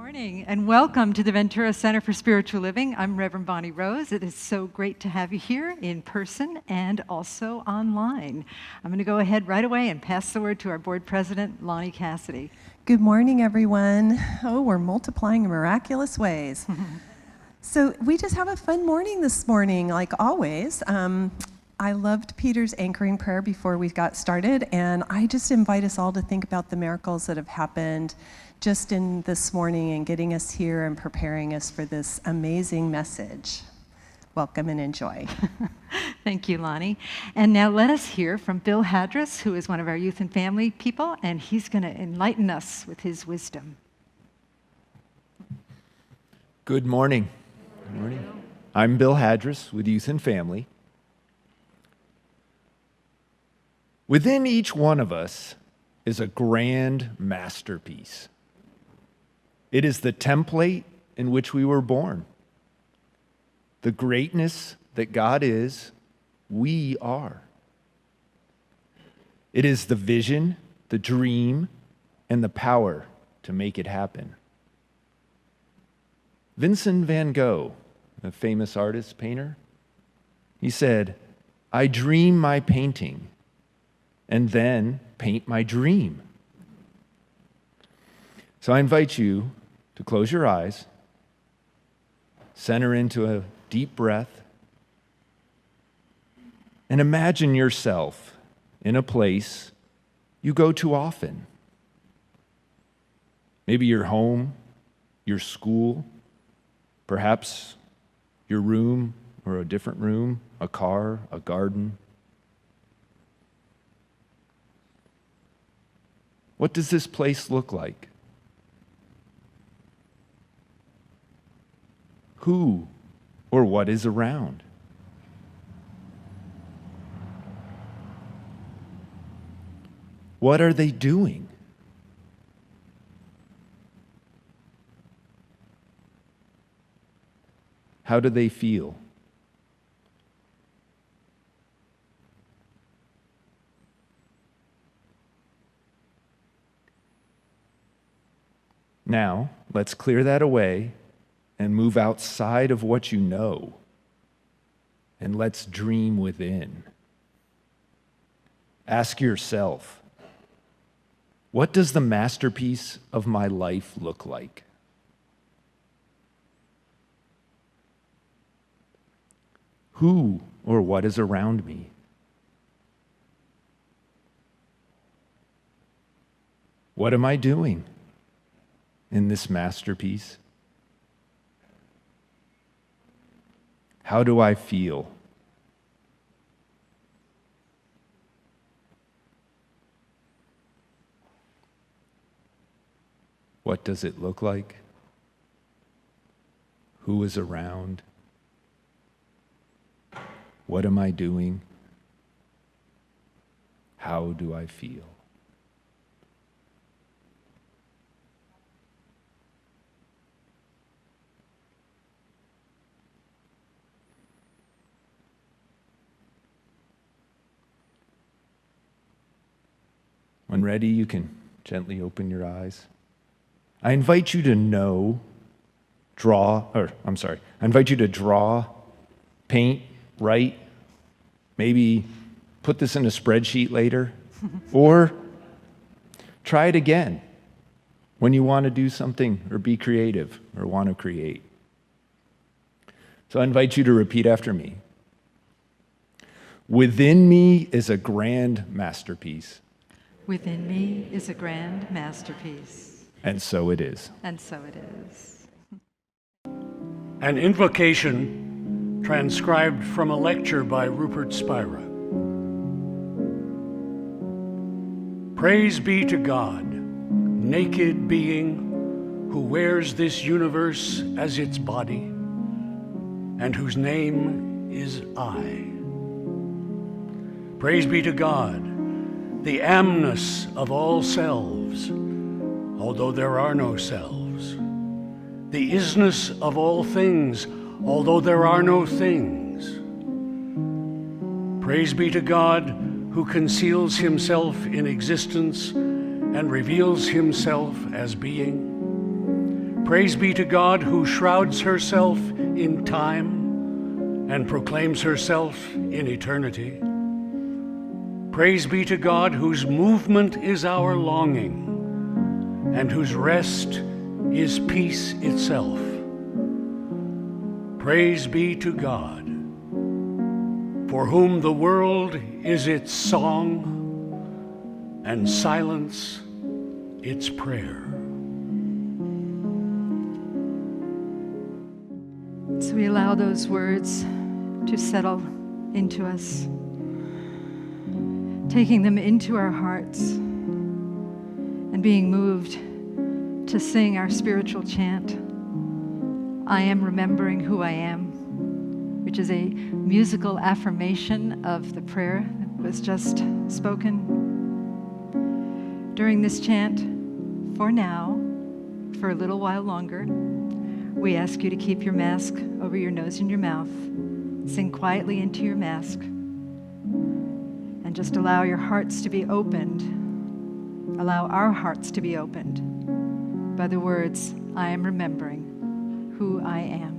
Morning and welcome to the Ventura Center for Spiritual Living. I'm Reverend Bonnie Rose. It is so great to have you here in person and also online. I'm going to go ahead right away and pass the word to our board president, Lonnie Cassidy. Good morning, everyone. Oh, we're multiplying in miraculous ways. So we just have a fun morning this morning, like always. I loved Peter's anchoring prayer before we got started, and I just invite us all to think about the miracles that have happened just in this morning and getting us here and preparing us for this amazing message. Welcome and enjoy. Thank you, Lonnie. And now let us hear from Bill Hadris, who is one of our youth and family people, and he's going to enlighten us with his wisdom. Good morning. Good morning. I'm Bill Hadris with Youth and Family. Within each one of us is a grand masterpiece. It is the template in which we were born. The greatness that God is, we are. It is the vision, the dream, and the power to make it happen. Vincent van Gogh, a famous artist, painter, he said, "I dream my painting and then paint my dream." So I invite you to close your eyes, center into a deep breath, and imagine yourself in a place you go to often. Maybe your home, your school, perhaps your room or a different room, a car, a garden. What does this place look like? Who or what is around? What are they doing? How do they feel? Now, let's clear that away and move outside of what you know, and let's dream within. Ask yourself, what does the masterpiece of my life look like? Who or what is around me? What am I doing in this masterpiece? How do I feel? What does it look like? Who is around? What am I doing? How do I feel? When ready, you can gently open your eyes. I invite you to draw, paint, write, maybe put this in a spreadsheet later, or try it again when you want to do something or be creative or want to create. So I invite you to repeat after me. Within me is a grand masterpiece. Within me is a grand masterpiece. And so it is. And so it is. An invocation transcribed from a lecture by Rupert Spira. Praise be to God, naked being who wears this universe as its body and whose name is I. Praise be to God, the amness of all selves, although there are no selves, the isness of all things, although there are no things. Praise be to God who conceals himself in existence and reveals himself as being. Praise be to God who shrouds herself in time and proclaims herself in eternity. Praise be to God whose movement is our longing and whose rest is peace itself. Praise be to God, for whom the world is its song and silence its prayer. So we allow those words to settle into us, taking them into our hearts and being moved to sing our spiritual chant, I am remembering who I am, which is a musical affirmation of the prayer that was just spoken. During this chant, for now, for a little while longer, we ask you to keep your mask over your nose and your mouth. Sing quietly into your mask. And just allow your hearts to be opened. Allow our hearts to be opened by the words, I am remembering who I am.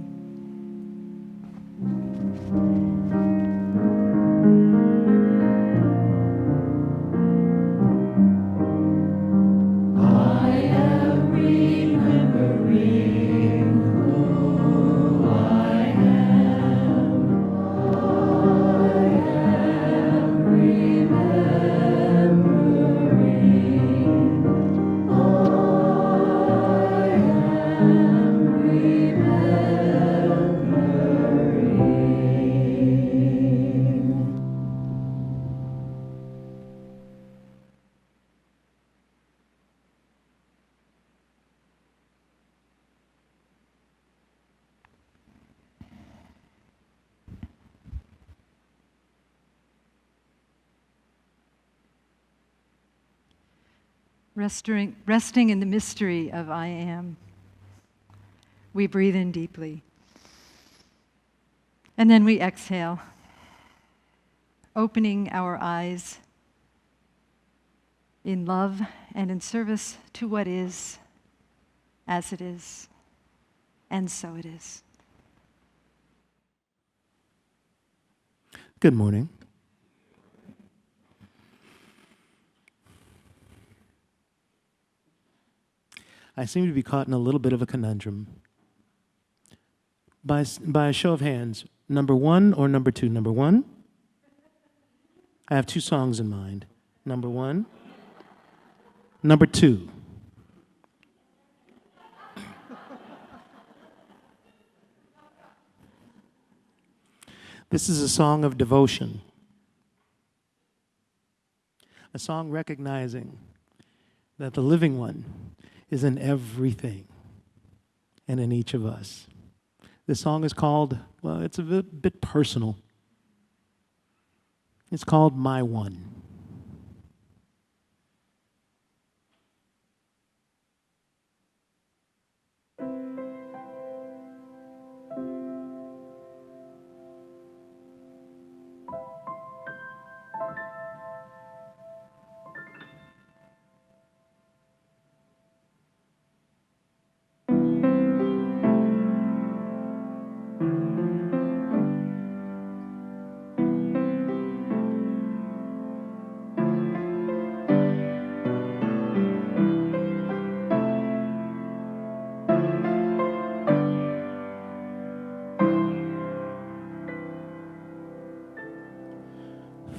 Resting in the mystery of I am, we breathe in deeply. And then we exhale, opening our eyes in love and in service to what is, as it is, and so it is. Good morning. I seem to be caught in a little bit of a conundrum. By a show of hands, number one or number two? Number one? I have two songs in mind. Number one. Number two. This is a song of devotion. A song recognizing that the living one is in everything and in each of us. This song is called, well, it's a bit personal. It's called My One.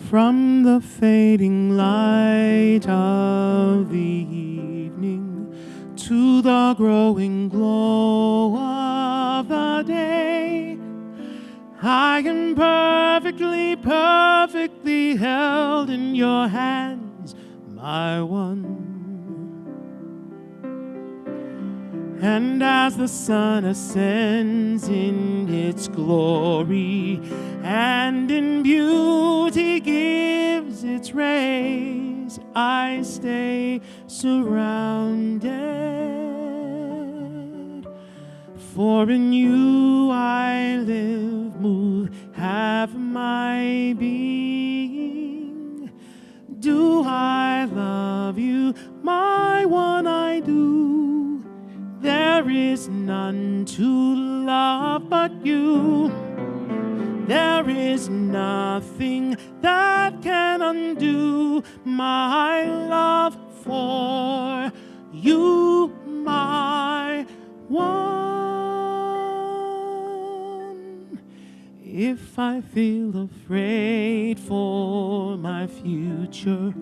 From the fading light of the evening to the growing glow of the day, I am perfectly held in your hands, my one. And as the sun ascends in its glory and in beauty gives its rays, I stay surrounded. For in you I live, move, have my being. Do I love you, my one? I do. There There is none to love but you. There is nothing that can undo my love for you, my one. If I feel afraid for my future,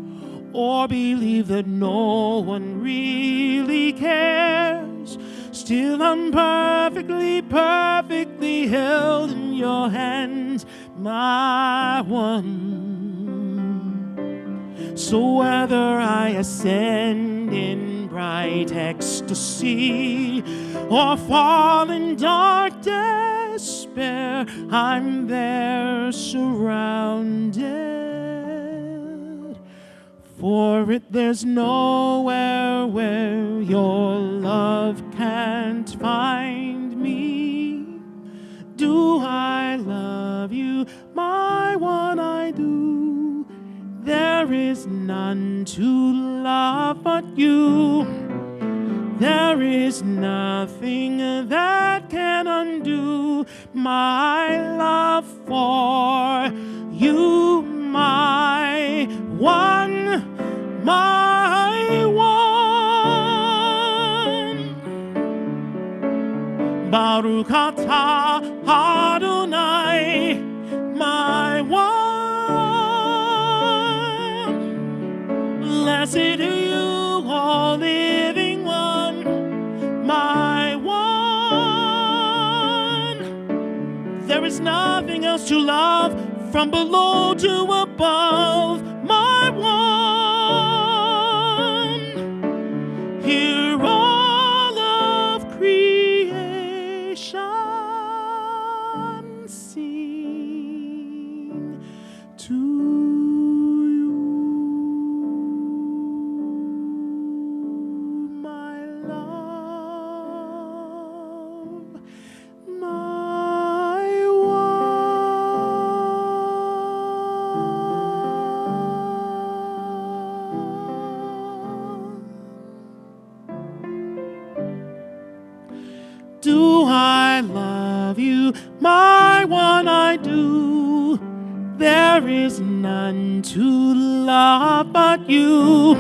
or believe that no one really cares, still I'm perfectly, perfectly held in your hands, my one. So whether I ascend in bright ecstasy or fall in dark despair, I'm there surrounded. For it there's nowhere where your love can't find me. Do I love you, my one, I do. There is none to love but you. There is nothing that can undo my love for you, my one, my one. Baruch atah Adonai, my one. Blessed are you, all living one, my one. There is nothing else to love from below to above, my one. Hear all of creation sing to you, my love, my do I love you, my one, I do. There is none to love but you.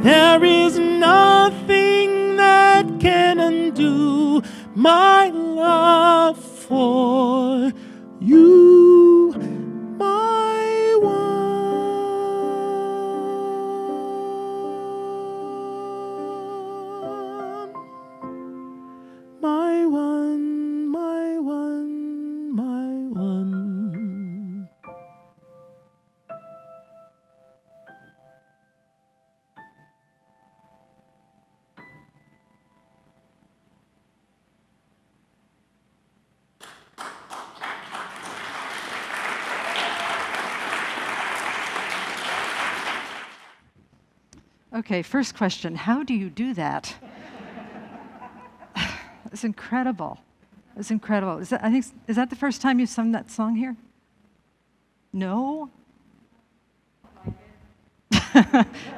There is nothing that can undo my love for you, my one. My one, my one, my one. Okay, first question, how do you do that? It's incredible. It's incredible. Is that the first time you've sung that song here? No?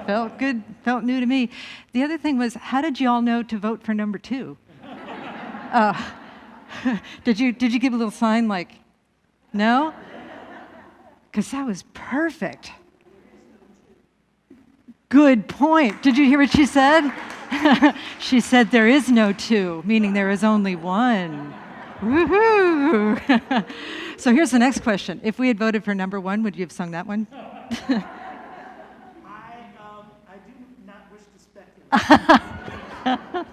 Felt good, felt new to me. The other thing was, how did you all know to vote for number 2? Did you give a little sign like, no? Because that was perfect. Good point. Did you hear what she said? She said there is no 2, meaning there is only 1. Woohoo! So here's the next question. If we had voted for number 1, would you have sung that one? I do not wish to speculate.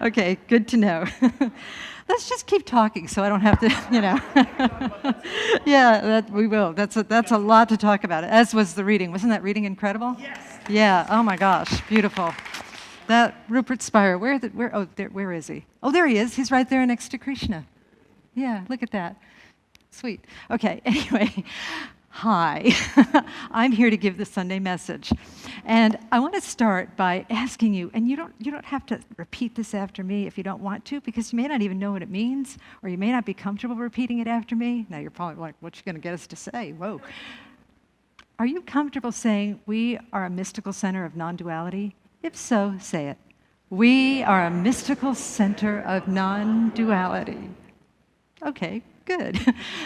Okay, good to know. Let's just keep talking so I don't have to, Yeah, we will. That's a lot to talk about, as was the reading. Wasn't that reading incredible? Yes. Yeah, oh my gosh, beautiful. That Rupert Spire, where is he? Oh, there he is. He's right there next to Krishna. Yeah, look at that. Sweet. Okay, anyway, hi. I'm here to give the Sunday message. And I want to start by asking you, and you don't have to repeat this after me if you don't want to, because you may not even know what it means, or you may not be comfortable repeating it after me. Now you're probably like, what's she going to get us to say? Whoa. Are you comfortable saying we are a mystical center of non-duality? If so, say it. We are a mystical center of non-duality. Okay, good.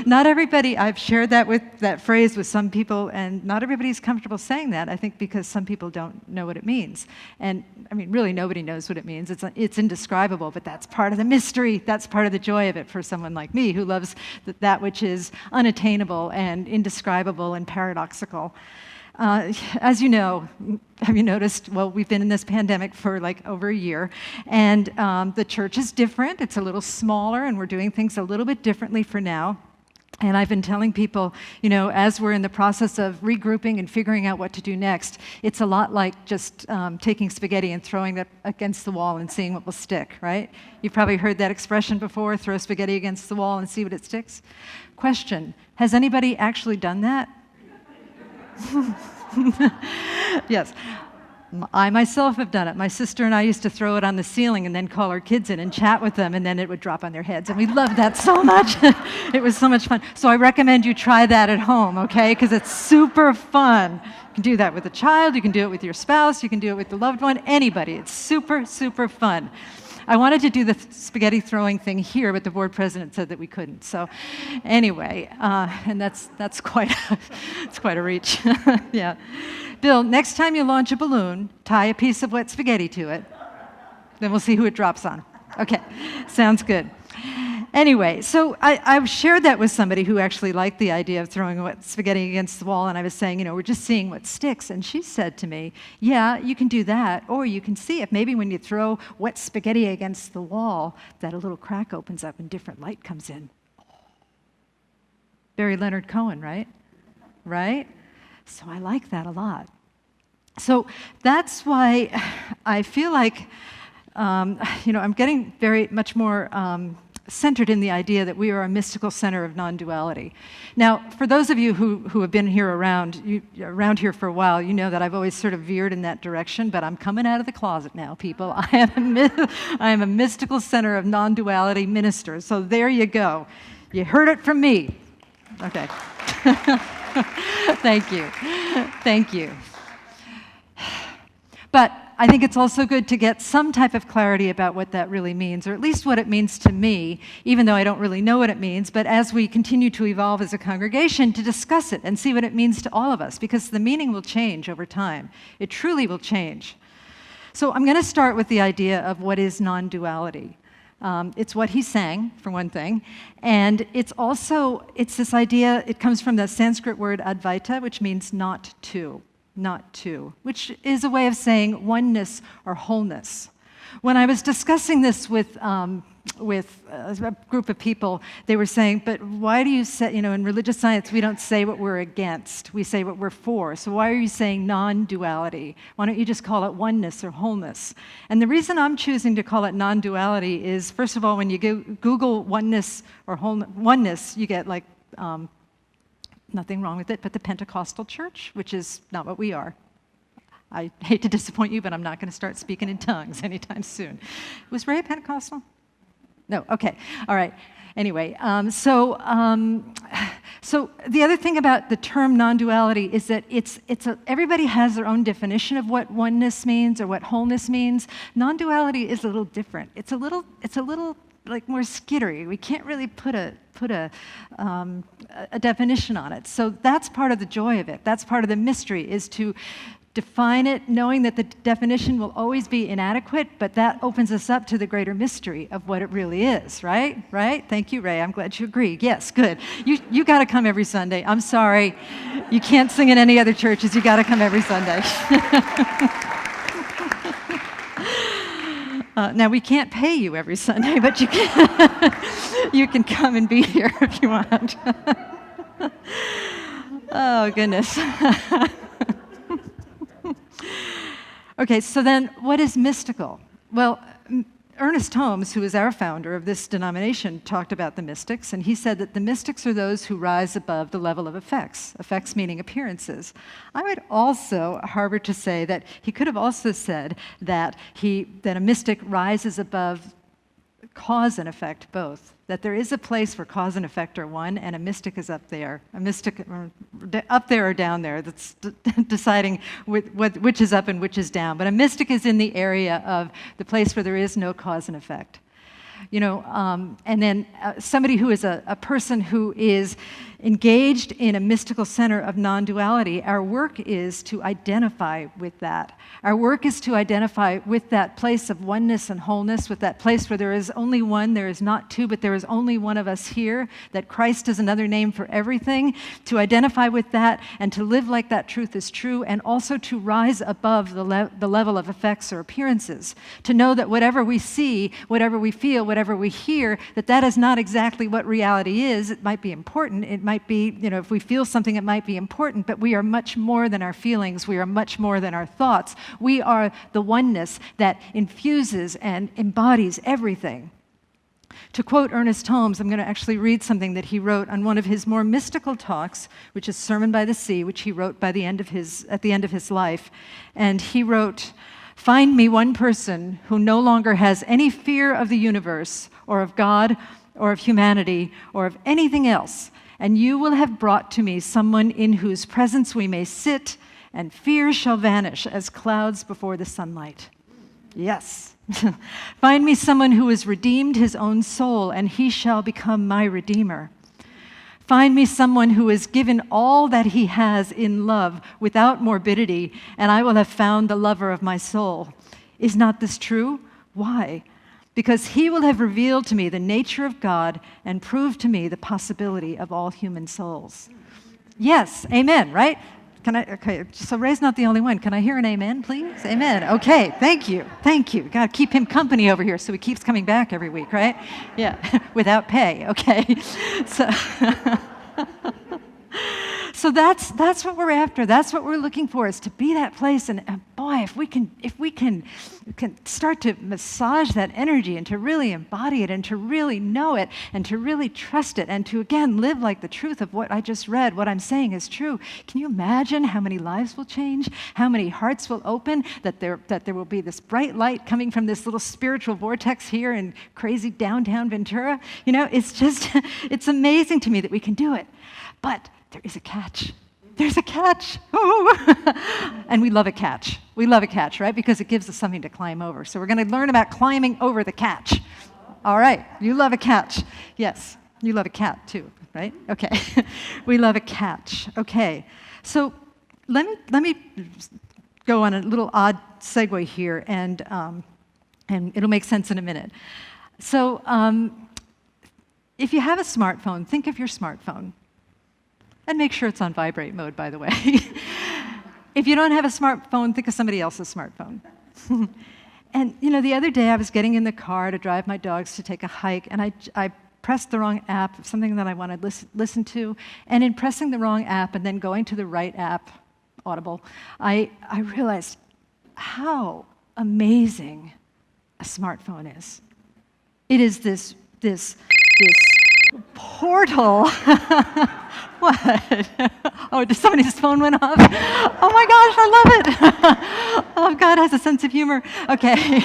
Not everybody, I've shared that phrase with some people, and not everybody's comfortable saying that, I think because some people don't know what it means. And I mean, really nobody knows what it means. It's indescribable, but that's part of the mystery. That's part of the joy of it for someone like me who loves that which is unattainable and indescribable and paradoxical. As you know, have you noticed, well, we've been in this pandemic for like over a year, and the church is different. It's a little smaller, and we're doing things a little bit differently for now. And I've been telling people, you know, as we're in the process of regrouping and figuring out what to do next, it's a lot like just taking spaghetti and throwing it against the wall and seeing what will stick, right? You've probably heard that expression before, throw spaghetti against the wall and see what it sticks. Question, has anybody actually done that? Yes. I myself have done it. My sister and I used to throw it on the ceiling and then call our kids in and chat with them, and then it would drop on their heads. And we loved that so much. It was so much fun. So I recommend you try that at home, okay? Because it's super fun. You can do that with a child. You can do it with your spouse. You can do it with the loved one. Anybody. It's super, super fun. I wanted to do the spaghetti throwing thing here, but the board president said that we couldn't. So anyway, and that's quite it's quite a reach. Yeah. Bill, next time you launch a balloon, tie a piece of wet spaghetti to it. Then we'll see who it drops on. Okay, sounds good. Anyway, so I've shared that with somebody who actually liked the idea of throwing wet spaghetti against the wall, and I was saying, you know, we're just seeing what sticks. And she said to me, yeah, you can do that, or you can see if maybe when you throw wet spaghetti against the wall, that a little crack opens up and different light comes in. Barry Leonard Cohen, right? Right? So I like that a lot. So that's why I feel like, you know, I'm getting very much more centered in the idea that we are a mystical center of non-duality. Now, for those of you who have been here around here for a while, you know that I've always sort of veered in that direction, but I'm coming out of the closet now, people. I am a mystical center of non-duality minister, so there you go. You heard it from me. Okay. Thank you. Thank you. But I think it's also good to get some type of clarity about what that really means, or at least what it means to me, even though I don't really know what it means, but as we continue to evolve as a congregation, to discuss it and see what it means to all of us, because the meaning will change over time. It truly will change. So I'm going to start with the idea of what is non-duality. It's what he sang, for one thing, and it's this idea, it comes from the Sanskrit word advaita, which means not two, which is a way of saying oneness or wholeness. When I was discussing this with a group of people, they were saying, but why do you say, you know, in religious science, we don't say what we're against, we say what we're for. So why are you saying non-duality? Why don't you just call it oneness or wholeness? And the reason I'm choosing to call it non-duality is, first of all, when you Google oneness or oneness, you get like, nothing wrong with it, but the Pentecostal church, which is not what we are. I hate to disappoint you, but I'm not going to start speaking in tongues anytime soon. Was Ray Pentecostal? No, okay, all right. Anyway, so the other thing about the term non-duality is that everybody has their own definition of what oneness means or what wholeness means. Non-duality is a little different. It's a little like more skittery. We can't really put a definition on it. So that's part of the joy of it. That's part of the mystery, is to define it, knowing that the definition will always be inadequate, but that opens us up to the greater mystery of what it really is, right? Right? Thank you, Ray. I'm glad you agree. Yes, good. You got to come every Sunday. I'm sorry. You can't sing in any other churches. You got to come every Sunday. Now, we can't pay you every Sunday, but you can come and be here if you want. Oh, goodness. Okay, so then what is mystical? Well, Ernest Holmes, who is our founder of this denomination, talked about the mystics, and he said that the mystics are those who rise above the level of effects meaning appearances. I would also harbor to say that he could have also said that a mystic rises above cause and effect both. That there is a place where cause and effect are one, and a mystic is up there. A mystic up there or down there that's deciding which is up and which is down. But a mystic is in the area of the place where there is no cause and effect. You know, and then somebody who is a person who is engaged in a mystical center of non-duality, our work is to identify with that. Our work is to identify with that place of oneness and wholeness, with that place where there is only one, there is not two, but there is only one of us here, that Christ is another name for everything, to identify with that and to live like that truth is true, and also to rise above the level of effects or appearances, to know that whatever we see, whatever we feel, whatever we hear, that is not exactly what reality is. It might be important, it might be, you know, if we feel something, it might be important, but we are much more than our feelings. We are much more than our thoughts. We are the oneness that infuses and embodies everything. To quote Ernest Holmes, I'm going to actually read something that he wrote on one of his more mystical talks, which is Sermon by the Sea, which he wrote at the end of his life. And he wrote, "Find me one person who no longer has any fear of the universe or of God or of humanity or of anything else, and you will have brought to me someone in whose presence we may sit, and fear shall vanish as clouds before the sunlight." Yes. "Find me someone who has redeemed his own soul, and he shall become my redeemer. Find me someone who has given all that he has in love without morbidity, and I will have found the lover of my soul. Is not this true? Why? Because he will have revealed to me the nature of God and proved to me the possibility of all human souls." Yes, amen, right? Okay, so Ray's not the only one. Can I hear an amen, please? Amen. Okay, thank you. Thank you. Got to keep him company over here so he keeps coming back every week, right? Yeah, without pay, okay. So that's what we're after. That's what we're looking for, is to be that place. And boy, if we can start to massage that energy and to really embody it and to really know it and to really trust it and to, again, live like the truth of what I just read, what I'm saying is true. Can you imagine how many lives will change, how many hearts will open, that there will be this bright light coming from this little spiritual vortex here in crazy downtown Ventura? You know, it's just, it's amazing to me that we can do it. But there is a catch. There's a catch. Oh. And we love a catch. We love a catch, right? Because it gives us something to climb over. So we're going to learn about climbing over the catch. All right. You love a catch. Yes. You love a cat too, right? Okay. We love a catch. Okay. So let me go on a little odd segue here, and it'll make sense in a minute. So if you have a smartphone, think of your smartphone. And make sure it's on vibrate mode, by the way. If you don't have a smartphone, think of somebody else's smartphone. And you know, the other day I was getting in the car to drive my dogs to take a hike, and I pressed the wrong app, something that I wanted to listen to, and in pressing the wrong app and then going to the right app, Audible, I realized how amazing a smartphone is. It is this portal. What? Oh, somebody's phone went off? Oh my gosh, I love it. Oh, God has a sense of humor. Okay.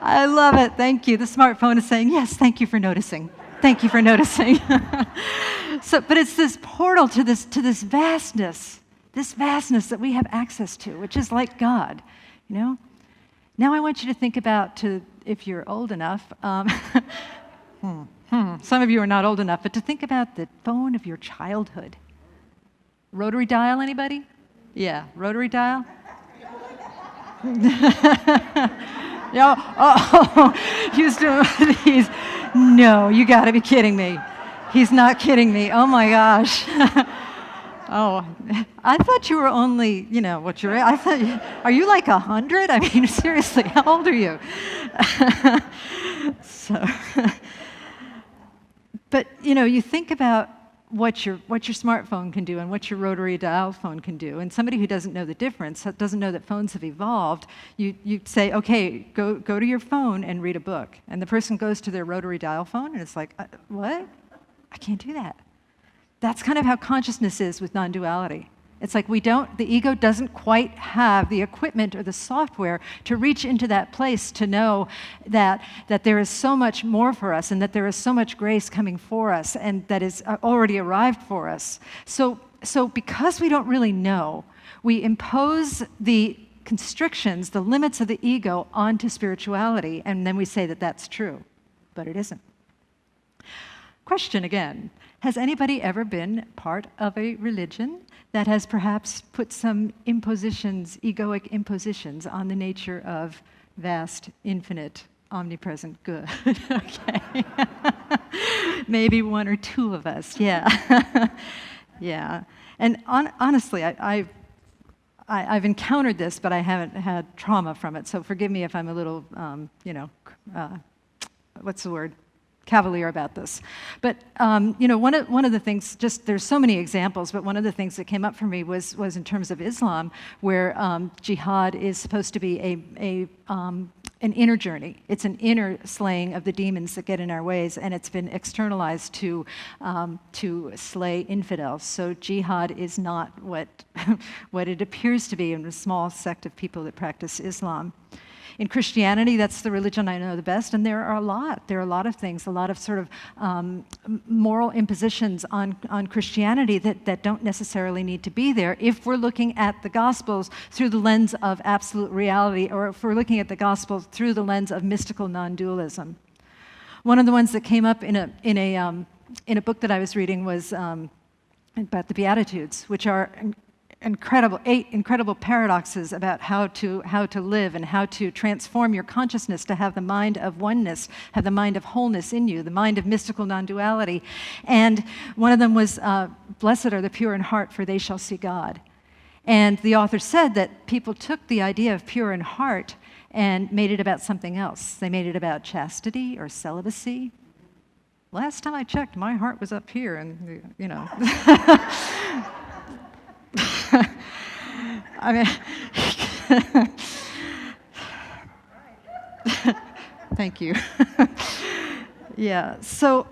I love it. Thank you. The smartphone is saying, yes, thank you for noticing. Thank you for noticing. But it's this portal to this vastness that we have access to, which is like God, you know? Now I want you to think about, if you're old enough, some of you are not old enough, but to think about the phone of your childhood. Rotary dial, anybody? Yeah, rotary dial? Yeah, oh, he's doing these. No, you gotta be kidding me. He's not kidding me. Oh my gosh. Oh, I thought you were only, you know, are you like 100? I mean, seriously, how old are you? But, you know, you think about what your smartphone can do and what your rotary dial phone can do. And somebody who doesn't know the difference, doesn't know that phones have evolved, you say, okay, go to your phone and read a book. And the person goes to their rotary dial phone and it's like, what? I can't do that. That's kind of how consciousness is with non-duality. It's like the ego doesn't quite have the equipment or the software to reach into that place to know that there is so much more for us and that there is so much grace coming for us and that is already arrived for us. So because we don't really know, we impose the constrictions, the limits of the ego onto spirituality, and then we say that that's true, but it isn't. Question again. Has anybody ever been part of a religion that has perhaps put some impositions, egoic impositions, on the nature of vast, infinite, omnipresent good? Okay. Maybe one or two of us, yeah. Yeah. And honestly, I've encountered this, but I haven't had trauma from it, so forgive me if I'm a little, what's the word? Cavalier about this. But one of the things, just there's so many examples, but one of the things that came up for me was in terms of Islam, where jihad is supposed to be an inner journey. It's an inner slaying of the demons that get in our ways, and it's been externalized to slay infidels. So jihad is not what what it appears to be in a small sect of people that practice Islam. In Christianity, that's the religion I know the best, and there are a lot of things, a lot of sort of moral impositions on Christianity that don't necessarily need to be there if we're looking at the Gospels through the lens of absolute reality, or if we're looking at the Gospels through the lens of mystical non-dualism. One of the ones that came up in a book that I was reading was about the Beatitudes, which are eight incredible paradoxes about how to live and how to transform your consciousness to have the mind of oneness, have the mind of wholeness in you, the mind of mystical non-duality. And one of them was, blessed are the pure in heart, for they shall see God. And the author said that people took the idea of pure in heart and made it about something else. They made it about chastity or celibacy. Last time I checked, my heart was up here, and I mean, thank you. Yeah. So,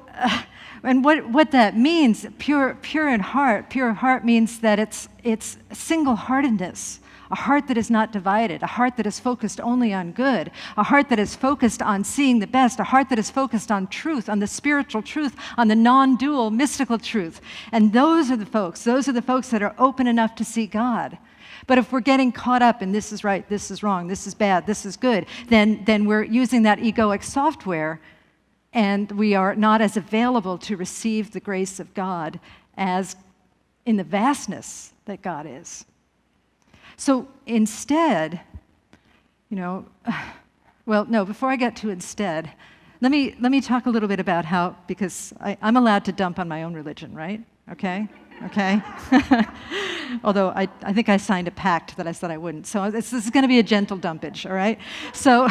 and what that means, pure in heart. Pure heart means that it's single-heartedness. A heart that is not divided, a heart that is focused only on good, a heart that is focused on seeing the best, a heart that is focused on truth, on the spiritual truth, on the non-dual mystical truth. And those are the folks that are open enough to see God. But if we're getting caught up in this is right, this is wrong, this is bad, this is good, then we're using that egoic software, and we are not as available to receive the grace of God as in the vastness that God is. So instead, before I get to instead, let me talk a little bit about how, because I'm allowed to dump on my own religion, right? Okay? Although I think I signed a pact that I said I wouldn't. So this is going to be a gentle dumpage, all right? So,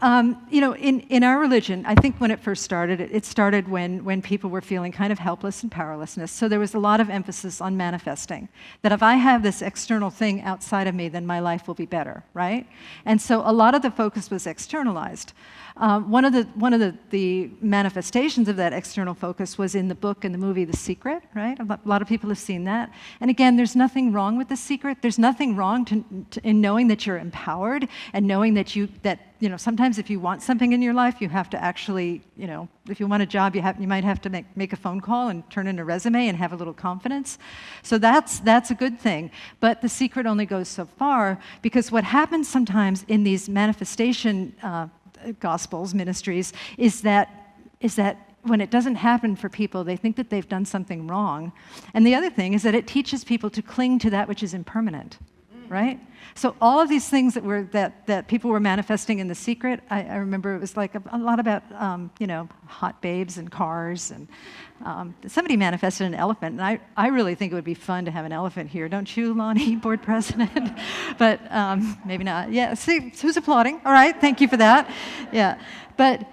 in our religion, I think when it first started, it started when people were feeling kind of helpless and powerlessness. So there was a lot of emphasis on manifesting, that if I have this external thing outside of me, then my life will be better, right? And so a lot of the focus was externalized. One of the manifestations of that external focus was in the book and the movie The Secret, right? A lot of people have seen that. And again, there's nothing wrong with The Secret. There's nothing wrong in knowing that you're empowered and knowing that sometimes if you want something in your life, you have to actually, if you want a job, you might have to make a phone call and turn in a resume and have a little confidence. So that's a good thing. But The Secret only goes so far, because what happens sometimes in these manifestation gospels, ministries, is that when it doesn't happen for people, they think that they've done something wrong. And the other thing is that it teaches people to cling to that which is impermanent, right? So all of these things that people were manifesting in The Secret, I remember it was like a lot about hot babes and cars, and somebody manifested an elephant, and I really think it would be fun to have an elephant here, don't you, Lonnie, board president? But maybe not. Yeah, see, who's applauding? All right, thank you for that. Yeah, but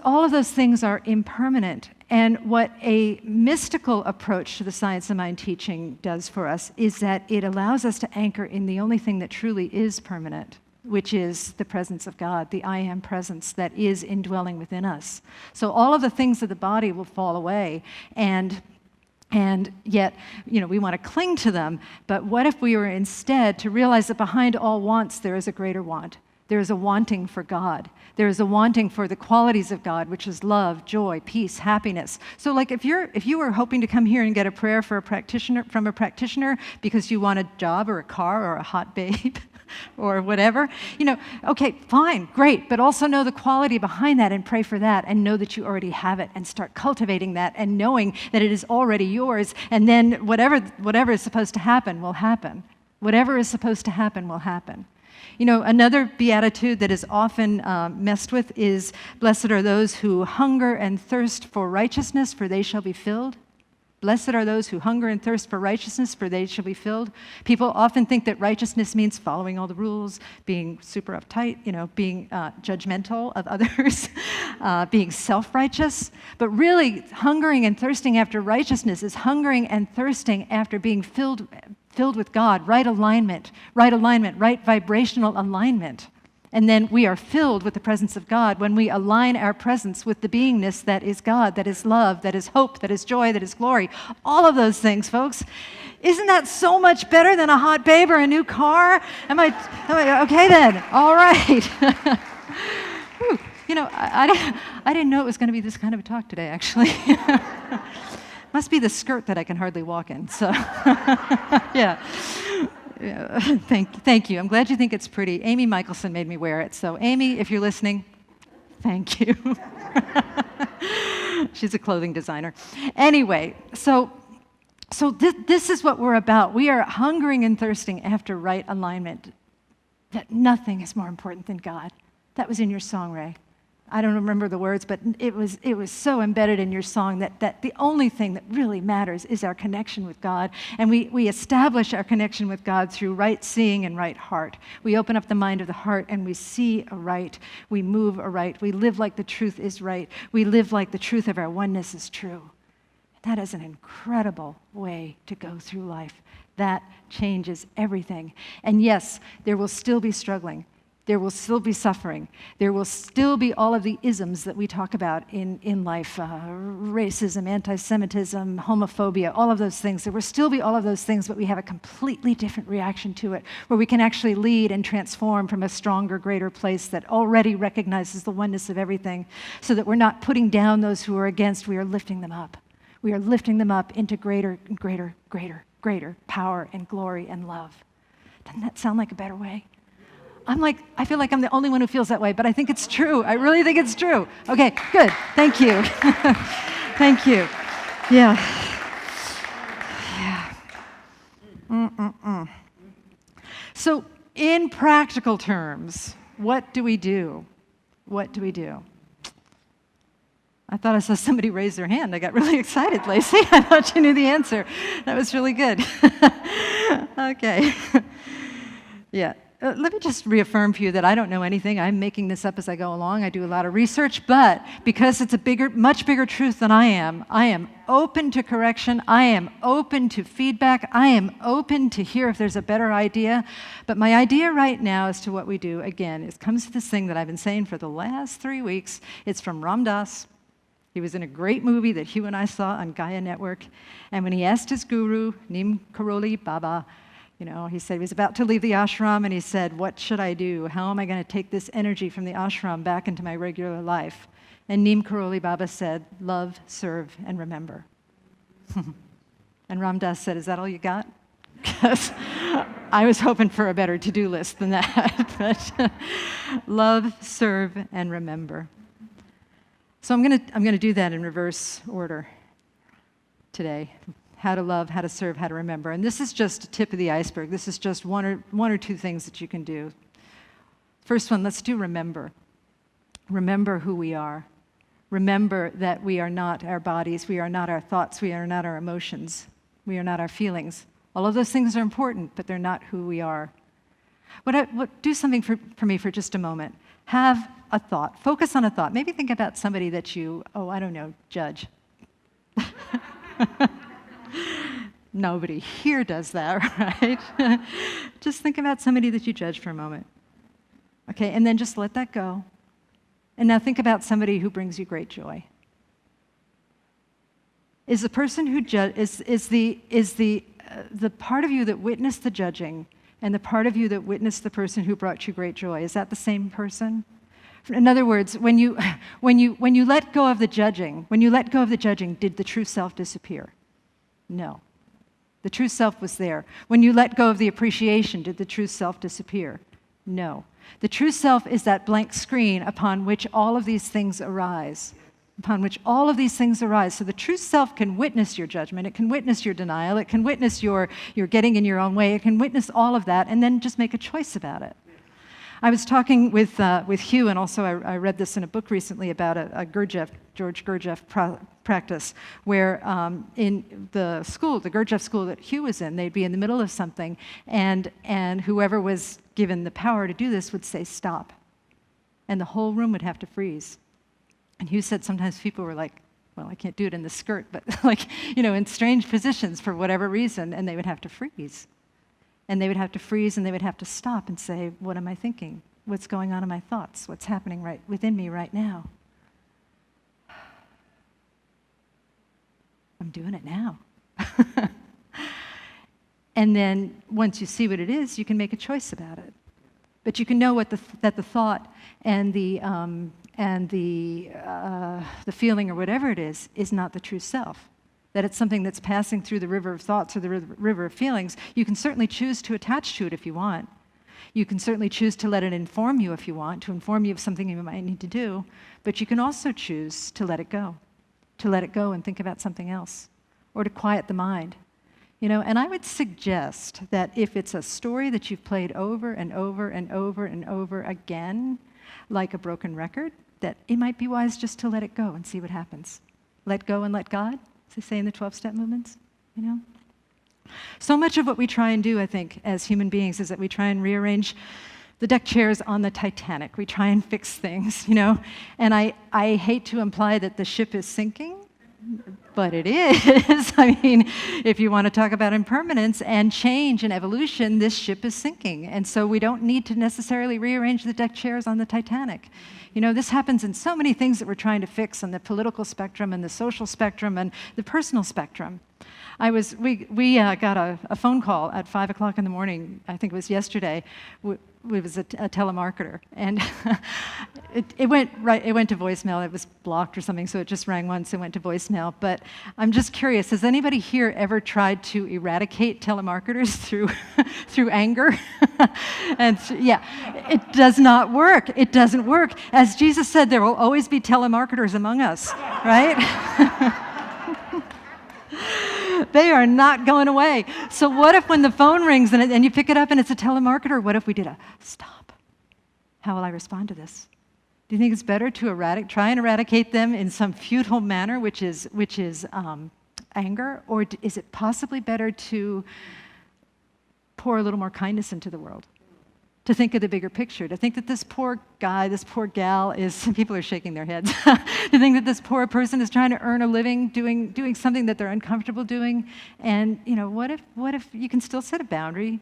all of those things are impermanent. And what a mystical approach to the science of mind teaching does for us is that it allows us to anchor in the only thing that truly is permanent, which is the presence of God, the I am presence that is indwelling within us. So all of the things of the body will fall away, and And yet, we want to cling to them. But what if we were instead to realize that behind all wants, there is a greater want? There is a wanting for God. There is a wanting for the qualities of God, which is love, joy, peace, happiness. So like if you were hoping to come here and get a prayer from a practitioner because you want a job or a car or a hot babe, or whatever, okay, fine, great, but also know the quality behind that and pray for that and know that you already have it and start cultivating that and knowing that it is already yours, and then whatever is supposed to happen will happen. Whatever is supposed to happen will happen. Another beatitude that is often messed with is, blessed are those who hunger and thirst for righteousness, for they shall be filled. Blessed are those who hunger and thirst for righteousness, for they shall be filled. People often think that righteousness means following all the rules, being super uptight, being judgmental of others, being self-righteous. But really, hungering and thirsting after righteousness is hungering and thirsting after being filled with God, right alignment, right vibrational alignment. And then we are filled with the presence of God when we align our presence with the beingness that is God, that is love, that is hope, that is joy, that is glory. All of those things, folks. Isn't that so much better than a hot babe or a new car? Am I okay then? All right. Whew. I didn't know it was going to be this kind of a talk today, actually. Must be the skirt that I can hardly walk in. So, yeah. Thank you. I'm glad you think it's pretty. Amy Michelson made me wear it. So, Amy, if you're listening, thank you. She's a clothing designer. Anyway, so this is what we're about. We are hungering and thirsting after right alignment. That nothing is more important than God. That was in your song, Ray. I don't remember the words, but it was so embedded in your song that the only thing that really matters is our connection with God. And we establish our connection with God through right seeing and right heart. We open up the mind of the heart and we see aright. We move aright. We live like the truth is right. We live like the truth of our oneness is true. That is an incredible way to go through life. That changes everything. And yes, there will still be struggling. There will still be suffering. There will still be all of the isms that we talk about in life, racism, anti-Semitism, homophobia, all of those things. There will still be all of those things, but we have a completely different reaction to it, where we can actually lead and transform from a stronger, greater place that already recognizes the oneness of everything, so that we're not putting down those who are against, we are lifting them up. We are lifting them up into greater and greater, greater, greater power and glory and love. Doesn't that sound like a better way? I feel like I'm the only one who feels that way, but I think it's true. I really think it's true. Okay, good. Thank you. Thank you. Yeah. Yeah. So, in practical terms, what do we do? What do we do? I thought I saw somebody raise their hand. I got really excited, Lacey. I thought you knew the answer. That was really good. Okay. Yeah. Let me just reaffirm for you that I don't know anything. I'm making this up as I go along. I do a lot of research, but because it's a much bigger truth than I am open to correction. I am open to feedback. I am open to hear if there's a better idea. But my idea right now as to what we do, again, it comes to this thing that I've been saying for the last 3 weeks. It's from Ram Dass. He was in a great movie that Hugh and I saw on Gaia Network. And when he asked his guru, Neem Karoli Baba, he said he was about to leave the ashram, and he said, what should I do? How am I going to take this energy from the ashram back into my regular life? And Neem Karoli Baba said, love, serve, and remember. And Ram Dass said, is that all you got? Because I was hoping for a better to-do list than that. But love, serve, and remember. So I'm gonna do that in reverse order today. How to love, how to serve, how to remember. And this is just a tip of the iceberg. This is just one or two things that you can do. First one, let's do remember. Remember who we are. Remember that we are not our bodies, we are not our thoughts, we are not our emotions, we are not our feelings. All of those things are important, but they're not who we are. Do something for me for just a moment. Have a thought. Focus on a thought. Maybe think about somebody that you, judge. Nobody here does that, right? Just think about somebody that you judge for a moment. Okay, and then just let that go. And now think about somebody who brings you great joy. is the person who the part of you that witnessed the judging and the part of you that witnessed the person who brought you great joy. Is that the same person? In other words, when you let go of the judging, did the true self disappear? No. The true self was there. When you let go of the appreciation, did the true self disappear? No. The true self is that blank screen upon which all of these things arise. So the true self can witness your judgment, it can witness your denial, it can witness your getting in your own way, it can witness all of that, and then just make a choice about it. I was talking with Hugh, and also I read this in a book recently about a George Gurdjieff practice, where in the Gurdjieff school that Hugh was in, they'd be in the middle of something, and whoever was given the power to do this would say, stop. And the whole room would have to freeze. And Hugh said sometimes people were like, well, I can't do it in the skirt, but in strange positions for whatever reason, and they would have to freeze. And they would have to freeze, and they would have to stop and say, what am I thinking? What's going on in my thoughts? What's happening right within me right now? I'm doing it now. And then once you see what it is, you can make a choice about it. But you can know that the thought and the feeling or whatever it is not the true self. That it's something that's passing through the river of thoughts or the river of feelings. You can certainly choose to attach to it if you want. You can certainly choose to let it inform you if you want, to inform you of something you might need to do. But you can also choose to let it go and think about something else, or to quiet the mind. And I would suggest that if it's a story that you've played over and over and over and over again, like a broken record, that it might be wise just to let it go and see what happens. Let go and let God, as they say in the 12-step movements, So much of what we try and do, I think, as human beings is that we try and rearrange the deck chairs on the Titanic. We try and fix things, And I hate to imply that the ship is sinking, but it is. I mean, if you want to talk about impermanence and change and evolution, this ship is sinking. And so we don't need to necessarily rearrange the deck chairs on the Titanic. This happens in so many things that we're trying to fix on the political spectrum and the social spectrum and the personal spectrum. We got a phone call at 5 o'clock in the morning, I think it was yesterday. It was a telemarketer, and it went to voicemail. It was blocked or something, so it just rang once and went to voicemail. But I'm just curious, has anybody here ever tried to eradicate telemarketers through anger? And yeah, it does not work. It doesn't work. As Jesus said, there will always be telemarketers among us, right? They are not going away. So what if when the phone rings and you pick it up and it's a telemarketer, what if we did a stop? How will I respond to this? Do you think it's better to try and eradicate them in some futile manner, which is anger? Or is it possibly better to pour a little more kindness into the world? To think of the bigger picture, to think that this poor guy, this poor gal is, people are shaking their heads, to think that this poor person is trying to earn a living doing something that they're uncomfortable doing. And what if you can still set a boundary?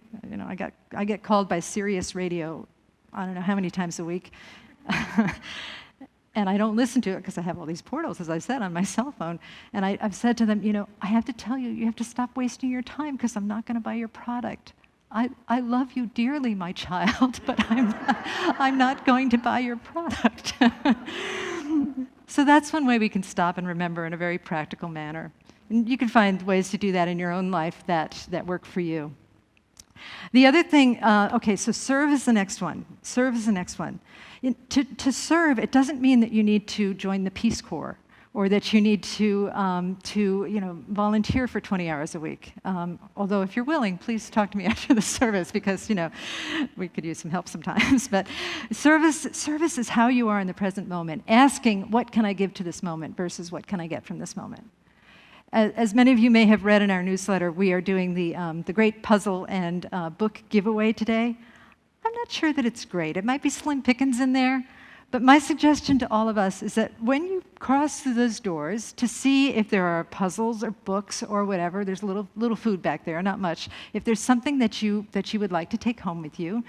I get called by Sirius Radio, I don't know how many times a week. And I don't listen to it because I have all these portals, as I said, on my cell phone. And I've said to them, I have to tell you, you have to stop wasting your time because I'm not going to buy your product. I love you dearly, my child, but I'm not going to buy your product. So that's one way we can stop and remember in a very practical manner. And you can find ways to do that in your own life that work for you. The other thing, so serve is the next one. Serve is the next one. To serve, it doesn't mean that you need to join the Peace Corps, or that you need to volunteer for 20 hours a week. Although if you're willing, please talk to me after the service, because we could use some help sometimes. But service is how you are in the present moment, asking what can I give to this moment versus what can I get from this moment. As many of you may have read in our newsletter, we are doing the great puzzle and book giveaway today. I'm not sure that it's great. It might be slim pickings in there. But my suggestion to all of us is that when you cross through those doors to see if there are puzzles or books or whatever, there's a little food back there, not much. If there's something that you would like to take home with you,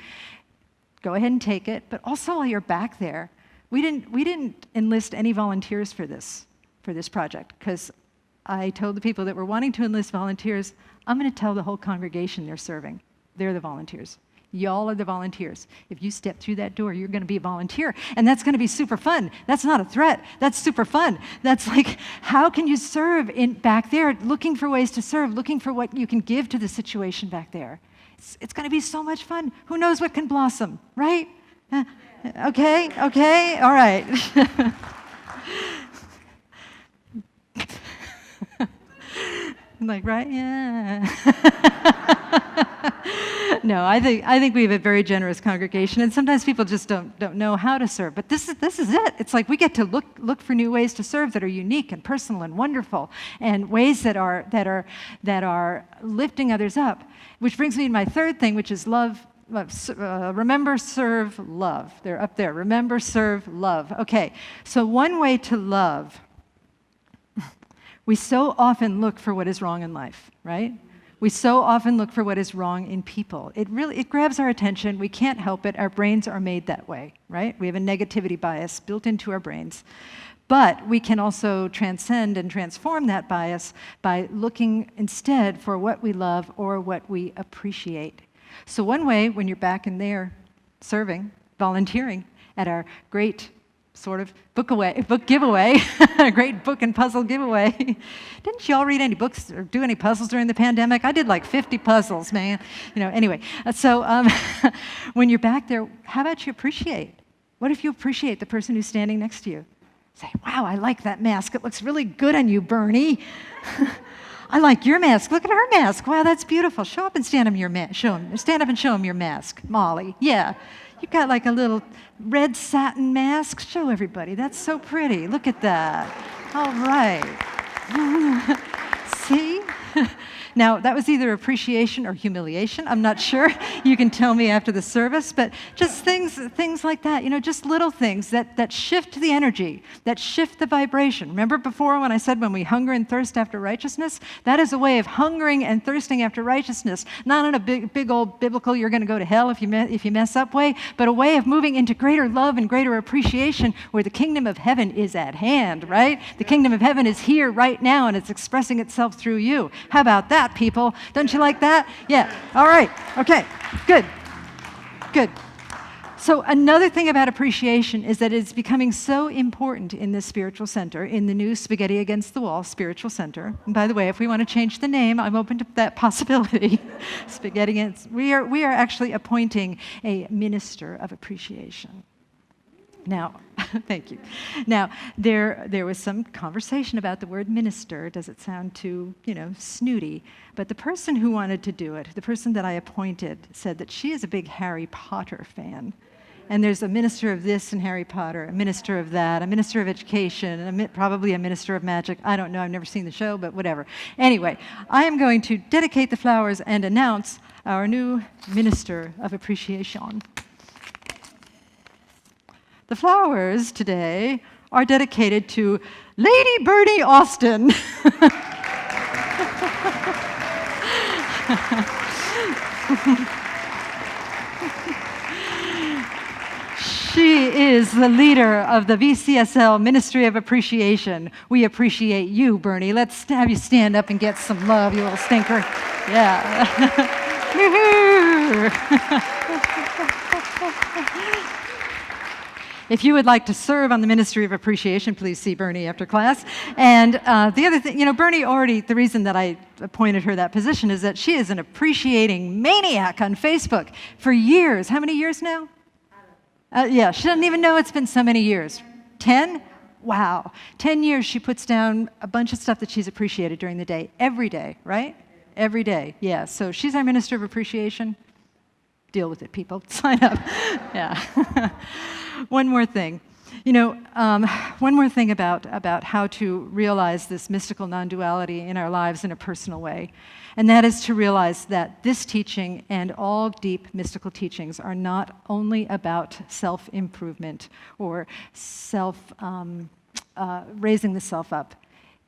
go ahead and take it. But also while you're back there, we didn't enlist any volunteers for this project, because I told the people that were wanting to enlist volunteers, I'm going to tell the whole congregation they're serving. They're the volunteers. Y'all are the volunteers. If you step through that door, you're going to be a volunteer. And that's going to be super fun. That's not a threat. That's super fun. That's like, how can you serve back there, looking for ways to serve, looking for what you can give to the situation back there. It's going to be so much fun. Who knows what can blossom, right? Okay, all right. Like, right? Yeah. No, I think we have a very generous congregation, and sometimes people just don't know how to serve. But this is it. It's like we get to look for new ways to serve that are unique and personal and wonderful, and ways that are lifting others up. Which brings me to my third thing, which is love. Remember, serve, love. They're up there. Remember, serve, love. Okay. So one way to love. We so often look for what is wrong in life, right? We so often look for what is wrong in people. It grabs our attention. We can't help it. Our brains are made that way, right? We have a negativity bias built into our brains. But we can also transcend and transform that bias by looking instead for what we love or what we appreciate. So one way, when you're back in there serving, volunteering at our great sort of book giveaway, a great book and puzzle giveaway. Didn't you all read any books or do any puzzles during the pandemic? I did like 50 puzzles, man. Anyway. So when you're back there, how about you appreciate? What if you appreciate the person who's standing next to you? Say, wow, I like that mask. It looks really good on you, Bernie. I like your mask. Look at her mask. Wow, that's beautiful. Show up and stand up and show him your mask, Molly. Yeah. You got like a little red satin mask. Show everybody. That's so pretty. Look at that. All right. See? Now, that was either appreciation or humiliation. I'm not sure. You can tell me after the service. But just things like that, just little things that shift the energy, that shift the vibration. Remember before when I said when we hunger and thirst after righteousness? That is a way of hungering and thirsting after righteousness. Not in a big old biblical, you're going to go to hell if you mess up way, but a way of moving into greater love and greater appreciation where the kingdom of heaven is at hand, right? The kingdom of heaven is here right now, and it's expressing itself through you. How about that, people? Don't you like that? Yeah. All right. Okay. Good. So another thing about appreciation is that it's becoming so important in this spiritual center, in the new Spaghetti Against the Wall Spiritual Center. And by the way, if we want to change the name, I'm open to that possibility. Spaghetti Against. We are actually appointing a minister of appreciation. Now, thank you. Now, there was some conversation about the word minister. Does it sound too, snooty? But the person who wanted to do it, the person that I appointed, said that she is a big Harry Potter fan. And there's a minister of this in Harry Potter, a minister of that, a minister of education, and probably a minister of magic. I don't know. I've never seen the show, but whatever. Anyway, I am going to dedicate the flowers and announce our new minister of appreciation. The flowers today are dedicated to Lady Bernie Austin. She is the leader of the VCSL Ministry of Appreciation. We appreciate you, Bernie. Let's have you stand up and get some love, you little stinker. Yeah. If you would like to serve on the Ministry of Appreciation, please see Bernie after class. And the other thing, Bernie already, the reason that I appointed her that position is that she is an appreciating maniac on Facebook for years. How many years now? Yeah, she doesn't even know it's been so many years. 10? Wow. 10 years she puts down a bunch of stuff that she's appreciated during the day. Every day, right? Every day, yeah. So she's our Minister of Appreciation. Deal with it, people. Sign up. Yeah. One more thing. One more thing about how to realize this mystical non-duality in our lives in a personal way. And that is to realize that this teaching and all deep mystical teachings are not only about self-improvement or raising the self up.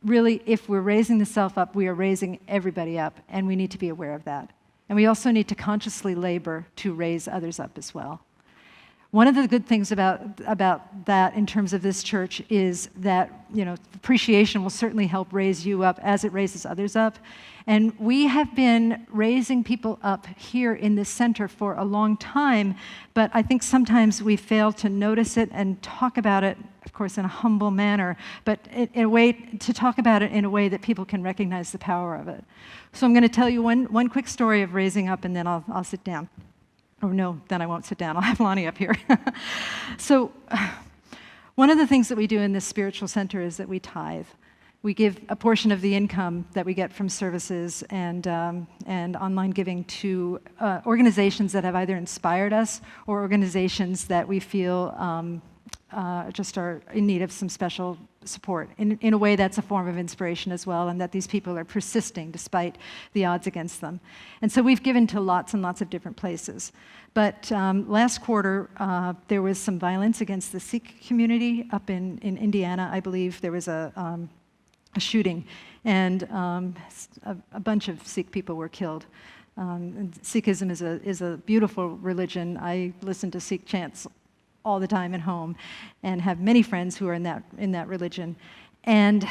Really, if we're raising the self up, we are raising everybody up, and we need to be aware of that. And we also need to consciously labor to raise others up as well. One of the good things about that in terms of this church is that, appreciation will certainly help raise you up as it raises others up. And we have been raising people up here in this center for a long time, but I think sometimes we fail to notice it and talk about it, of course, in a humble manner, but in a way to talk about it in a way that people can recognize the power of it. So I'm going to tell you one quick story of raising up, and then I'll sit down. Oh no, then I won't sit down. I'll have Lonnie up here. So one of the things that we do in this spiritual center is that we tithe. We give a portion of the income that we get from services and online giving to organizations that have either inspired us or organizations that we feel just are in need of some special support. In a way, that's a form of inspiration as well, and that these people are persisting despite the odds against them. And so we've given to lots and lots of different places. But last quarter, there was some violence against the Sikh community up in Indiana. I believe there was a shooting, and a bunch of Sikh people were killed. And Sikhism is a beautiful religion. I listen to Sikh chants all the time at home, and have many friends who are in that religion. And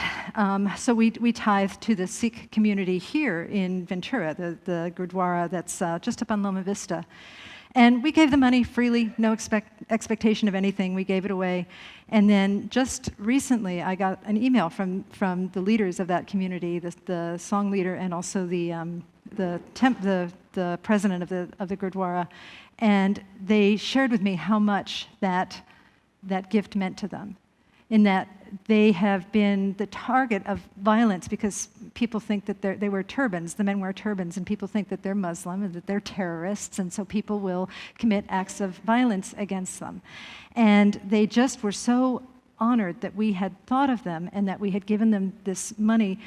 so we tithe to the Sikh community here in Ventura, the Gurdwara that's just up on Loma Vista. And we gave the money freely, no expectation of anything. We gave it away. And then just recently, I got an email from the leaders of that community, the song leader and also the president of the Gurdwara. And they shared with me how much that gift meant to them, in that they have been the target of violence because people think that they wear turbans, the men wear turbans, and people think that they're Muslim and that they're terrorists, and so people will commit acts of violence against them. And they just were so honored that we had thought of them and that we had given them this money.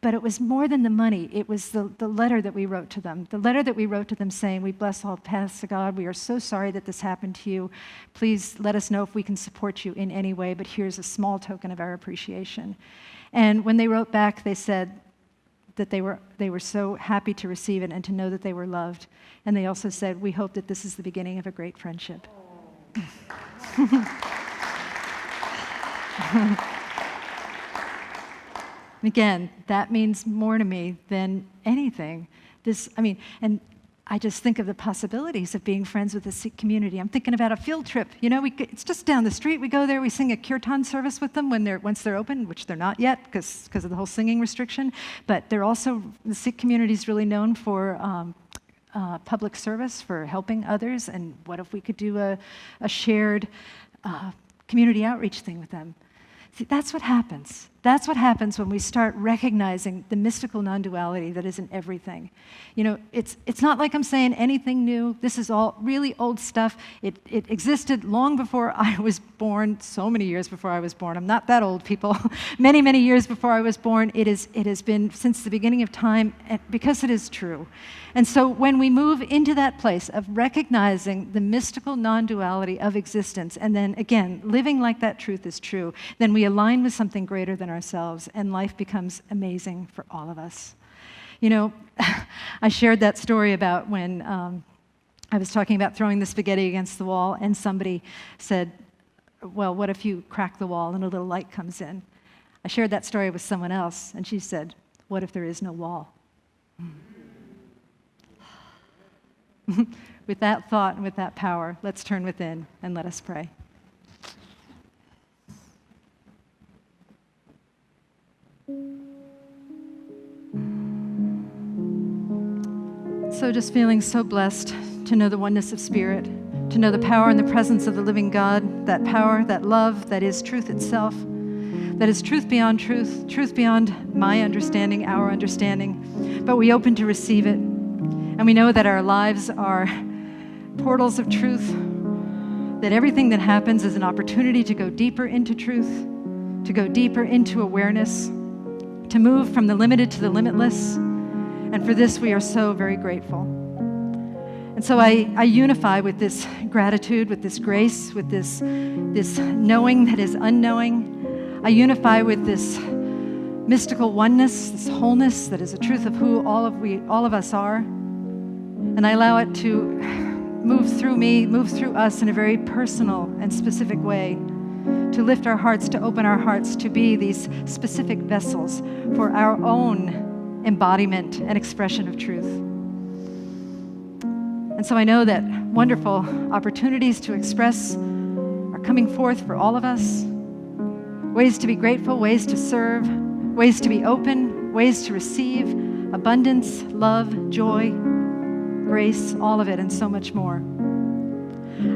But it was more than the money. It was the letter that we wrote to them. The letter that we wrote to them saying, we bless all paths to God. We are so sorry that this happened to you. Please let us know if we can support you in any way, but here's a small token of our appreciation. And when they wrote back, they said that they were so happy to receive it and to know that they were loved. And they also said, we hope that this is the beginning of a great friendship. Again, that means more to me than anything. And I just think of the possibilities of being friends with the Sikh community. I'm thinking about a field trip. It's just down the street. We go there, we sing a kirtan service with them once they're open, which they're not yet because of the whole singing restriction. But the Sikh community is really known for public service, for helping others. And what if we could do a shared community outreach thing with them? See, that's what happens. That's what happens when we start recognizing the mystical non-duality that is in everything. It's not like I'm saying anything new. This is all really old stuff. It existed long before I was born, so many years before I was born. I'm not that old, people. Many, many years before I was born. It has been since the beginning of time, because it is true. And so when we move into that place of recognizing the mystical non-duality of existence, and then again, living like that truth is true, then we align with something greater than ourselves, and life becomes amazing for all of us. I shared that story about when I was talking about throwing the spaghetti against the wall, and somebody said, well, what if you crack the wall and a little light comes in? I shared that story with someone else, and she said, what if there is no wall? With that thought and with that power, let's turn within and let us pray. So just feeling so blessed to know the oneness of spirit, to know the power and the presence of the living God, that power, that love, that is truth itself, that is truth beyond truth, truth beyond my understanding, our understanding, but we open to receive it. And we know that our lives are portals of truth, that everything that happens is an opportunity to go deeper into truth, to go deeper into awareness, to move from the limited to the limitless. And for this, we are so very grateful. And so I unify with this gratitude, with this grace, with this knowing that is unknowing. I unify with this mystical oneness, this wholeness that is the truth of who all of us are. And I allow it to move through me, move through us in a very personal and specific way, to lift our hearts, to open our hearts, to be these specific vessels for our own embodiment and expression of truth. And so I know that wonderful opportunities to express are coming forth for all of us. Ways to be grateful, ways to serve, ways to be open, ways to receive, abundance, love, joy, grace, all of it, and so much more.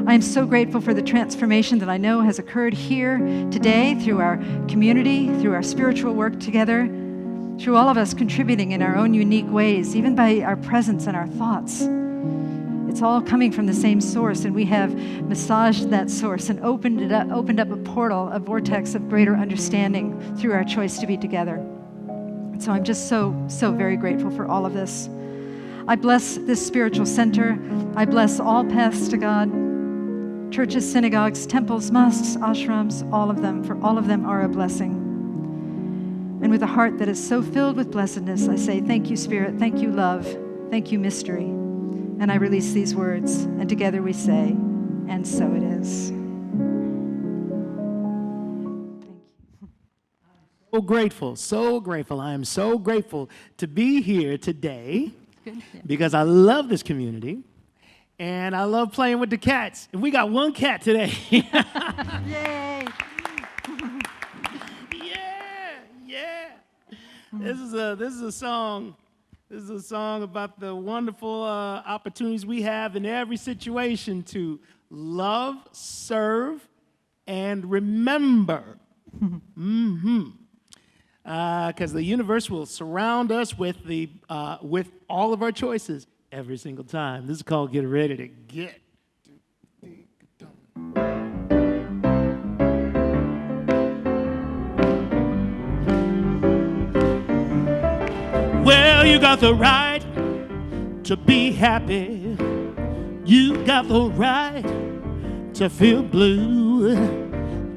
I am so grateful for the transformation that I know has occurred here today through our community, through our spiritual work together, through all of us contributing in our own unique ways, even by our presence and our thoughts. It's all coming from the same source, and we have massaged that source and opened up a portal, a vortex of greater understanding through our choice to be together. And so I'm just so very grateful for all of this. I bless this spiritual center. I bless all paths to God, churches, synagogues, temples, mosques, ashrams, all of them, for all of them are a blessing. And with a heart that is so filled with blessedness, I say, thank you, Spirit, thank you, love, thank you, mystery. And I release these words, and together we say, and so it is. Thank you. So grateful, so grateful. I am so grateful to be here today because I love this community and I love playing with the cats. And we got one cat today. Yay! Yeah. This is a song. This is a song about the wonderful opportunities we have in every situation to love, serve, and remember. Because the universe will surround us with all of our choices every single time. This is called Get Ready to Get. Well, you got the right to be happy. You got the right to feel blue.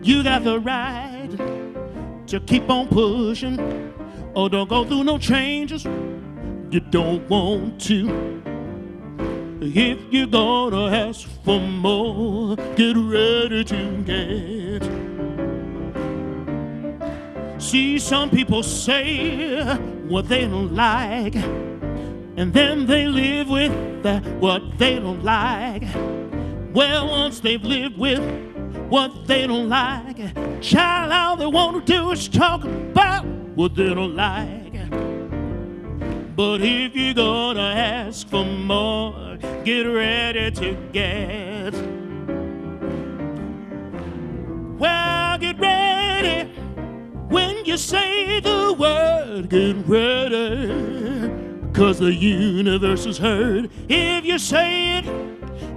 You got the right to keep on pushing. Oh, don't go through no changes you don't want to. If you're gonna ask for more, get ready to get. See, some people say what they don't like, and then they live with what they don't like. Well, once they've lived with what they don't like, child, all they want to do is talk about what they don't like. But if you're gonna ask for more, get ready to get. Well, get ready. When you say the word, get ready, 'cause the universe is heard. If you say it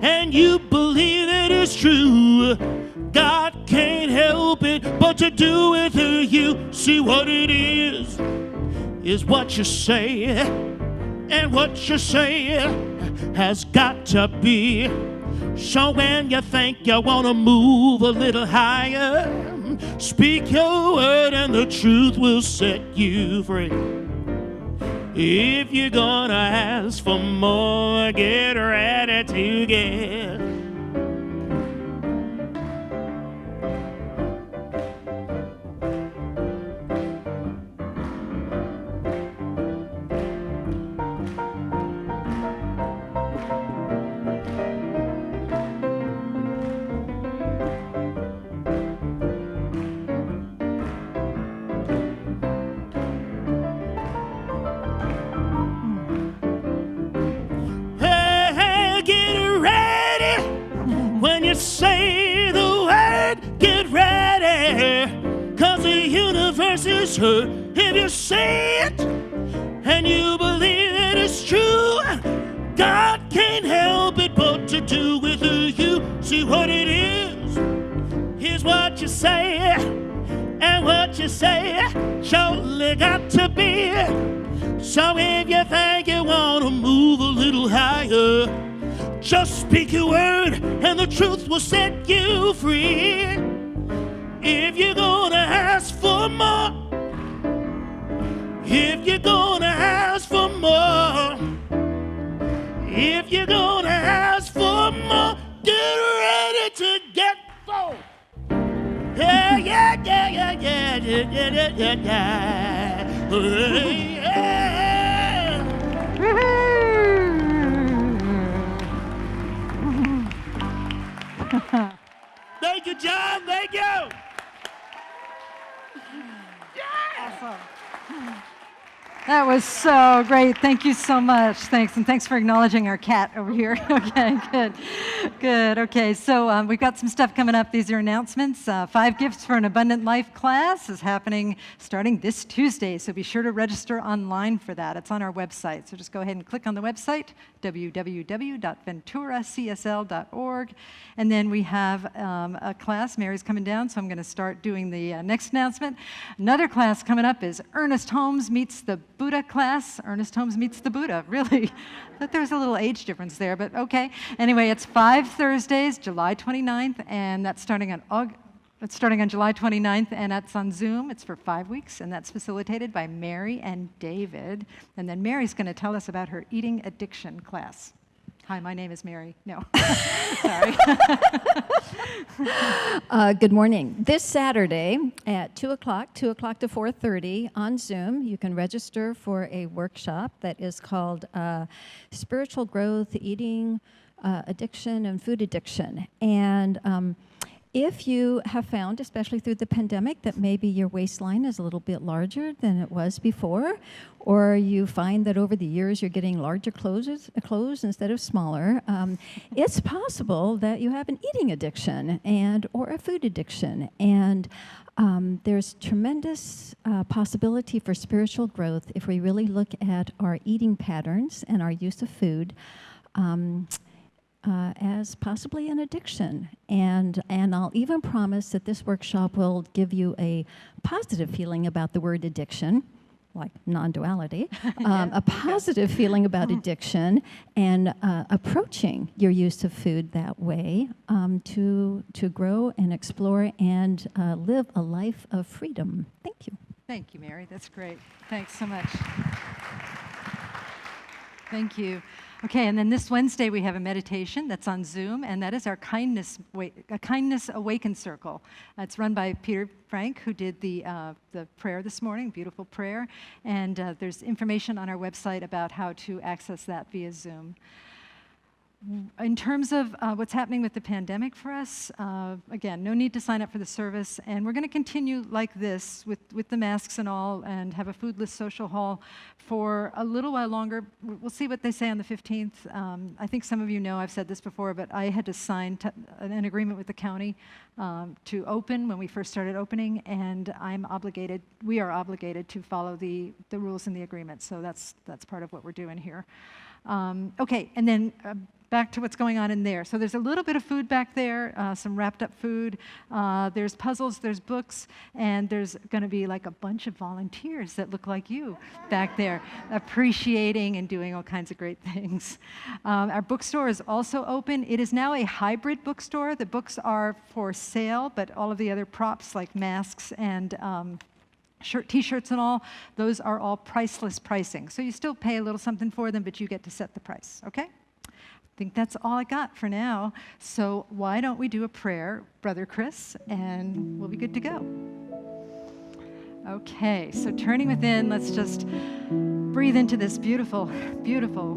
and you believe that it's true, God can't help it but to do it through you. See, what it is what you say, and what you say has got to be. So when you think you want to move a little higher, speak your word and the truth will set you free. If you're gonna ask for more, get ready to get. Say the word, get ready, 'cause the universe is heard. If you say it and you believe that it's true, God can't help it but to do with you. See, what it is what you say, and what you say surely got to be. So if you think you want to move a little higher, just speak your word and the truth will set you free. If you're gonna ask for more, if you're gonna ask for more, if you're gonna ask for more, Mama, get ready to get full. Yeah, yeah, yeah, yeah, yeah, yeah, yeah, yeah, yeah. Hey, yeah. Thank you, John. Thank you. Awesome. That was so great. Thank you so much. Thanks. And thanks for acknowledging our cat over here. Okay, good. Good. Okay, so we've got some stuff coming up. These are announcements. 5 Gifts for an Abundant Life class is happening starting this Tuesday, so be sure to register online for that. It's on our website, so just go ahead and click on the website, www.VenturaCSL.org. And then we have a class. Mary's coming down, so I'm going to start doing the next announcement. Another class coming up is Ernest Holmes Meets the Buddha class. Ernest Holmes Meets the Buddha, really. I thought there was a little age difference there, but okay. Anyway, it's 5 Thursdays, July 29th, and that's starting on July 29th, and that's on Zoom. It's for 5 weeks, and that's facilitated by Mary and David. And then Mary's going to tell us about her eating addiction class. Hi, my name is Mary. No, sorry. Good morning. This Saturday at 2 o'clock to 4:30 on Zoom, you can register for a workshop that is called Spiritual Growth, Eating Addiction, and Food Addiction. And if you have found, especially through the pandemic, that maybe your waistline is a little bit larger than it was before, or you find that over the years you're getting larger clothes instead of smaller, it's possible that you have an eating addiction or a food addiction. And there's tremendous possibility for spiritual growth if we really look at our eating patterns and our use of food. As possibly an addiction. And I'll even promise that this workshop will give you a positive feeling about the word addiction, like non-duality, a positive feeling about addiction, and approaching your use of food that way to grow and explore and live a life of freedom. Thank you. Thank you, Mary. That's great. Thanks so much. Thank you. Okay, and then this Wednesday we have a meditation that's on Zoom, and that is our Kindness Awaken Circle. It's run by Peter Frank, who did the prayer this morning, beautiful prayer, and there's information on our website about how to access that via Zoom. In terms of what's happening with the pandemic for us, again, no need to sign up for the service, and we're going to continue like this with the masks and all, and have a foodless social hall for a little while longer. We'll see what they say on the 15th. I think some of you know I've said this before, but I had to sign an agreement with the county to open when we first started opening, and we are obligated to follow the rules in the agreement, so that's part of what we're doing here. Okay, and then back to what's going on in there. So there's a little bit of food back there, some wrapped up food. There's puzzles, there's books, and there's going to be like a bunch of volunteers that look like you back there, appreciating and doing all kinds of great things. Our bookstore is also open. It is now a hybrid bookstore. The books are for sale, but all of the other props like masks and T-shirts and all, those are all priceless pricing. So you still pay a little something for them, but you get to set the price, okay? I think that's all I got for now. So why don't we do a prayer, Brother Chris, and we'll be good to go. Okay, so turning within, let's just breathe into this beautiful, beautiful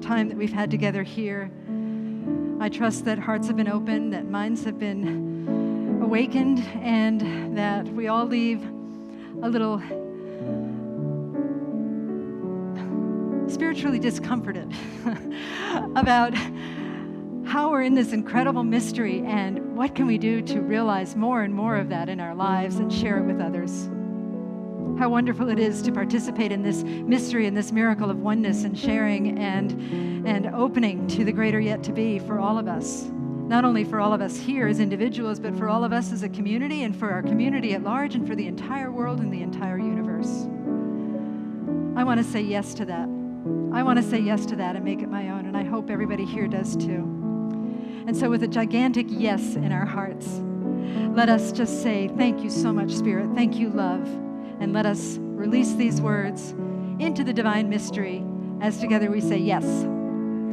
time that we've had together here. I trust that hearts have been opened, that minds have been awakened, and that we all leave a little spiritually discomforted about how we're in this incredible mystery and what can we do to realize more and more of that in our lives and share it with others. How wonderful it is to participate in this mystery and this miracle of oneness and sharing and opening to the greater yet to be for all of us. Not only for all of us here as individuals, but for all of us as a community and for our community at large and for the entire world and the entire universe. I want to say yes to that. I want to say yes to that and make it my own, and I hope everybody here does too. And so with a gigantic yes in our hearts, let us just say, thank you so much, Spirit. Thank you, love. And let us release these words into the divine mystery as together we say yes.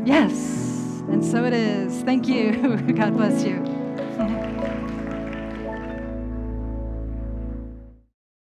Yes. And so it is. Thank you. God bless you.